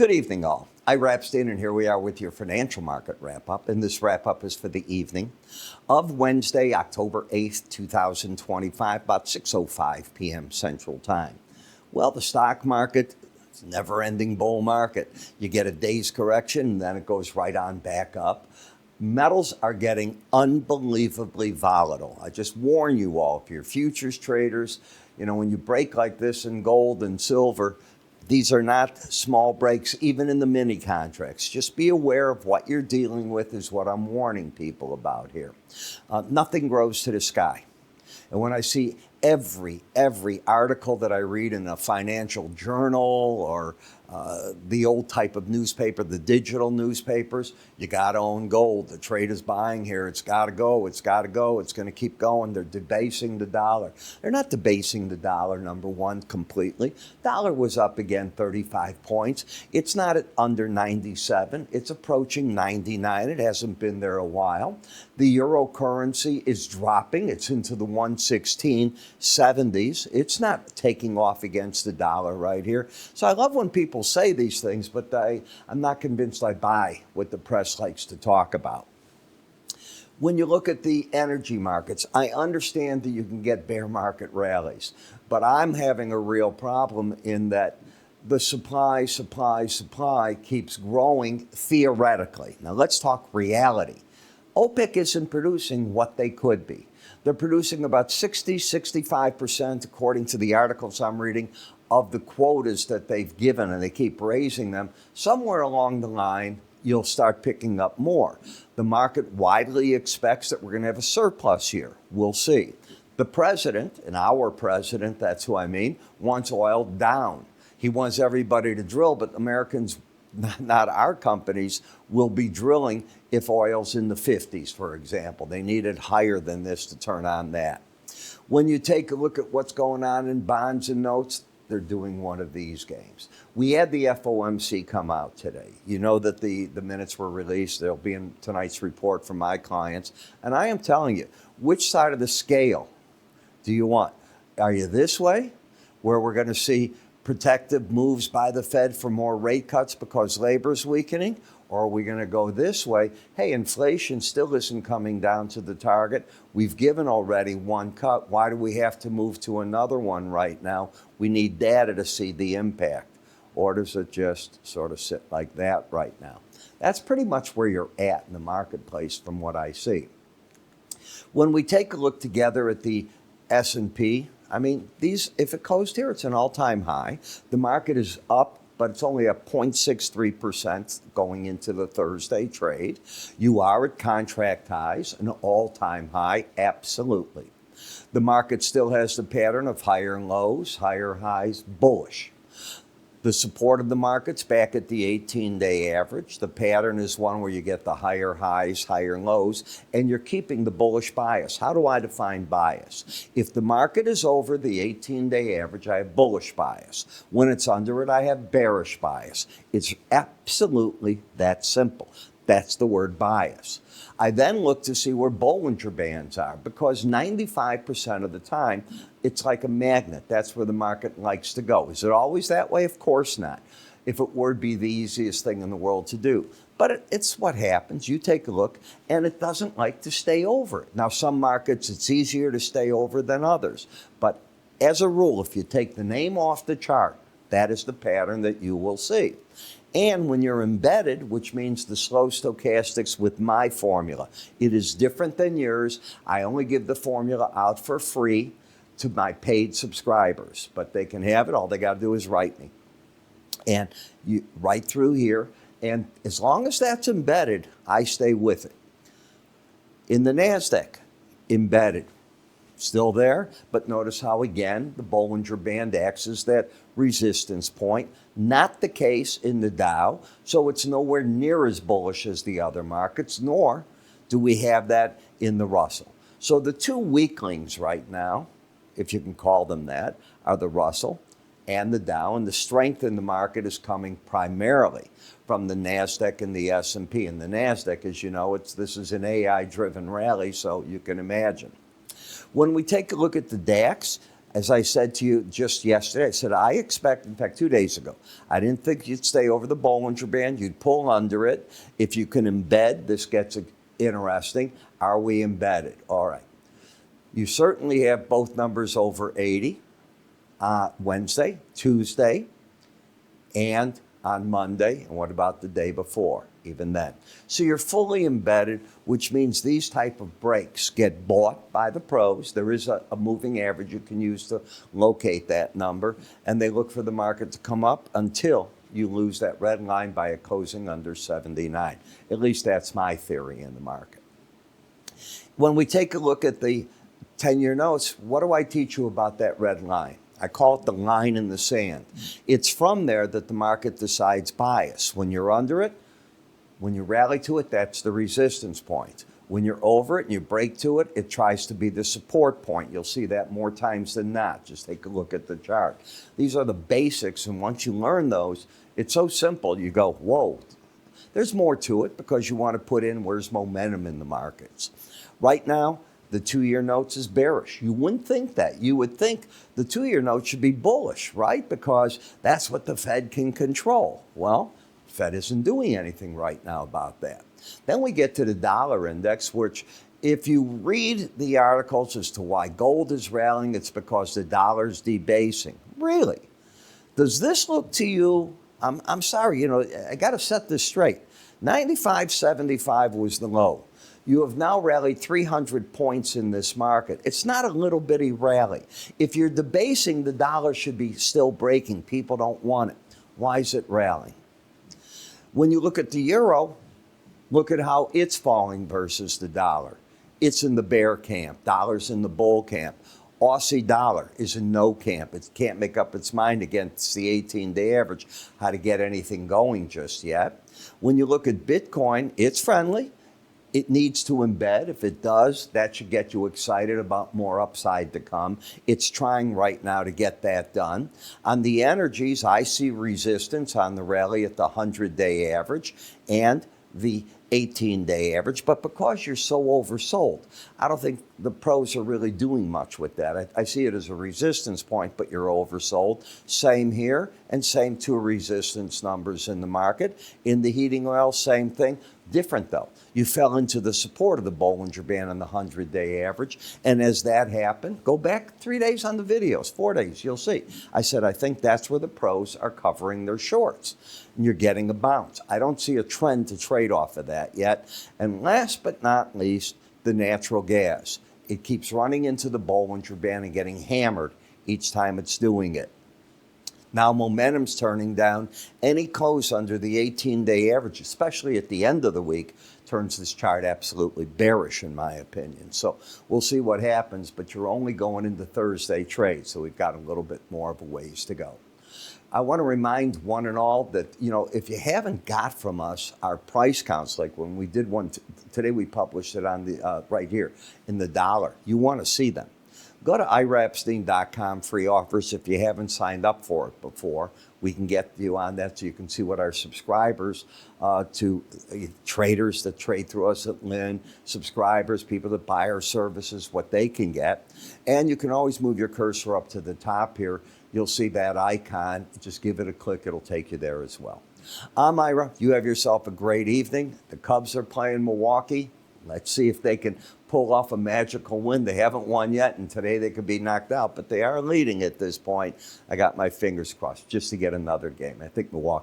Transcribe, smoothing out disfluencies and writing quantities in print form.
Good evening, all. Ira Epstein, and here we are with your financial market wrap-up. And this wrap-up is for the evening of Wednesday, October 8th, 2025, about 6:05 p.m. Central Time. Well, the stock market, it's a never-ending bull market. You get a day's correction, and then it goes right on back up. Metals are getting unbelievably volatile. I just warn you all, if you're futures traders, when you break like this in gold and silver, these are not small breaks, even in the mini contracts. Just be aware of what you're dealing with is what I'm warning people about here. Nothing grows to the sky. And when I see every article that I read in a financial journal or the old type of newspaper, the digital newspapers, you got to own gold. The trade is buying here. It's got to go. It's got to go. It's going to keep going. They're debasing the dollar. They're not debasing the dollar, number one, completely. Dollar was up again 35 points. It's not at under 97. It's approaching 99. It hasn't been there a while. The eurocurrency is dropping. It's into the 116.70s. It's not taking off against the dollar right here. So I love when people say these things, but I'm not convinced I buy what the press likes to talk about. When you look at the energy markets, I understand that you can get bear market rallies, but I'm having a real problem in that the supply keeps growing theoretically. Now let's talk reality. OPEC isn't producing what they could be. They're producing about 65%, according to the articles I'm reading, of the quotas that they've given, and they keep raising them. Somewhere along the line, you'll start picking up more. The market widely expects that we're going to have a surplus here. We'll see. The president, and our president, that's who I mean, wants oil down. He wants everybody to drill, but Americans, not our companies, will be drilling if oil's in the 50s, for example. They need it higher than this to turn on that. When you take a look at what's going on in bonds and notes, they're doing one of these games. We had the FOMC come out today. You know that the minutes were released. They'll be in tonight's report from my clients. And I am telling you, which side of the scale do you want? Are you this way, where we're going to see protective moves by the Fed for more rate cuts because labor's weakening? Or are we going to go this way? Hey, inflation still isn't coming down to the target. We've given already one cut. Why do we have to move to another one right now? We need data to see the impact. Or does it just sort of sit like that right now? That's pretty much where you're at in the marketplace from what I see. When we take a look together at the S&P, if it closed here, it's an all-time high. The market is up, but it's only at 0.63% going into the Thursday trade. You are at contract highs, an all-time high, absolutely. The market still has the pattern of higher lows, higher highs, bullish. The support of the market's back at the 18-day average. The pattern is one where you get the higher highs, higher lows, and you're keeping the bullish bias. How do I define bias? If the market is over the 18-day average, I have bullish bias. When it's under it, I have bearish bias. It's absolutely that simple. That's the word bias. I then look to see where Bollinger Bands are, because 95% of the time, it's like a magnet. That's where the market likes to go. Is it always that way? Of course not. If it were, it'd be the easiest thing in the world to do. But it's what happens. You take a look, and it doesn't like to stay over it. Now, some markets, it's easier to stay over than others. But as a rule, if you take the name off the chart, that is the pattern that you will see. And when you're embedded, which means the slow stochastics with my formula, it is different than yours. I only give the formula out for free to my paid subscribers, but they can have it. All they got to do is write me. And you write through here, and as long as that's embedded, I stay with it. In the NASDAQ, embedded. Still there, but notice how, again, the Bollinger Band acts as that resistance point. Not the case in the Dow, so it's nowhere near as bullish as the other markets, nor do we have that in the Russell. So the two weaklings right now, if you can call them that, are the Russell and the Dow, and the strength in the market is coming primarily from the NASDAQ and the S&P. And the NASDAQ, as you know, this is an AI-driven rally, so you can imagine. When we take a look at the DAX, As I said to you just yesterday, I said, I expect, in fact, 2 days ago, I didn't think you'd stay over the Bollinger Band. You'd pull under it. If you can embed, this gets interesting. Are we embedded? All right. You certainly have both numbers over 80 Wednesday, Tuesday, and on Monday. And what about the day before? Even then. So you're fully embedded, which means these type of breaks get bought by the pros. There is a moving average you can use to locate that number, and they look for the market to come up until you lose that red line by a closing under 79. At least that's my theory in the market. When we take a look at the 10-year notes, what do I teach you about that red line? I call it the line in the sand. It's from there that the market decides bias. When you're under it, when you rally to it, that's the resistance point. When you're over it and you break to it, it tries to be the support point. You'll see that more times than not. Just take a look at the chart. These are the basics, and once you learn those, it's so simple. You go, whoa. There's more to it because you want to put in where's momentum in the markets. Right now, the 2-year notes is bearish. You wouldn't think that. You would think the 2-year note should be bullish, right? Because that's what the Fed can control. Well, Fed isn't doing anything right now about that. Then we get to the dollar index, which if you read the articles as to why gold is rallying, it's because the dollar's debasing. Really? Does this look to you, I'm sorry, I got to set this straight. 95.75 was the low. You have now rallied 300 points in this market. It's not a little bitty rally. If you're debasing, the dollar should be still breaking. People don't want it. Why is it rallying? When you look at the euro, look at how it's falling versus the dollar. It's in the bear camp. Dollar's in the bull camp. Aussie dollar is in no camp. It can't make up its mind against the 18-day average how to get anything going just yet. When you look at Bitcoin, it's friendly. It needs to embed. If it does, that should get you excited about more upside to come. It's trying right now to get that done. On the energies, I see resistance on the rally at the 100-day average and the 18-day average. But because you're so oversold, I don't think the pros are really doing much with that. I see it as a resistance point, but you're oversold. Same here, and same two resistance numbers in the market. In the heating oil, same thing. Different though. You fell into the support of the Bollinger Band on the 100-day average. And as that happened, go back 3 days on the videos, 4 days, you'll see. I said, I think that's where the pros are covering their shorts. And you're getting a bounce. I don't see a trend to trade off of that yet. And last but not least, the natural gas. It keeps running into the Bollinger Band and getting hammered each time it's doing it. Now momentum's turning down. Any close under the 18-day average, especially at the end of the week, turns this chart absolutely bearish in my opinion. So we'll see what happens, but you're only going into Thursday trade, so we've got a little bit more of a ways to go. I want to remind one and all that, if you haven't got from us our price counts, like when we did one today, we published it on the right here in the dollar. You want to see them. Go to iraepstein.com, free offers. If you haven't signed up for it before, we can get you on that so you can see what our subscribers to traders that trade through us at Linn, subscribers, people that buy our services, what they can get. And you can always move your cursor up to the top here. You'll see that icon. Just give it a click. It'll take you there as well. I'm Ira. You have yourself a great evening. The Cubs are playing Milwaukee. Let's see if they can pull off a magical win. They haven't won yet, and today they could be knocked out, but they are leading at this point. I got my fingers crossed just to get another game. I think Milwaukee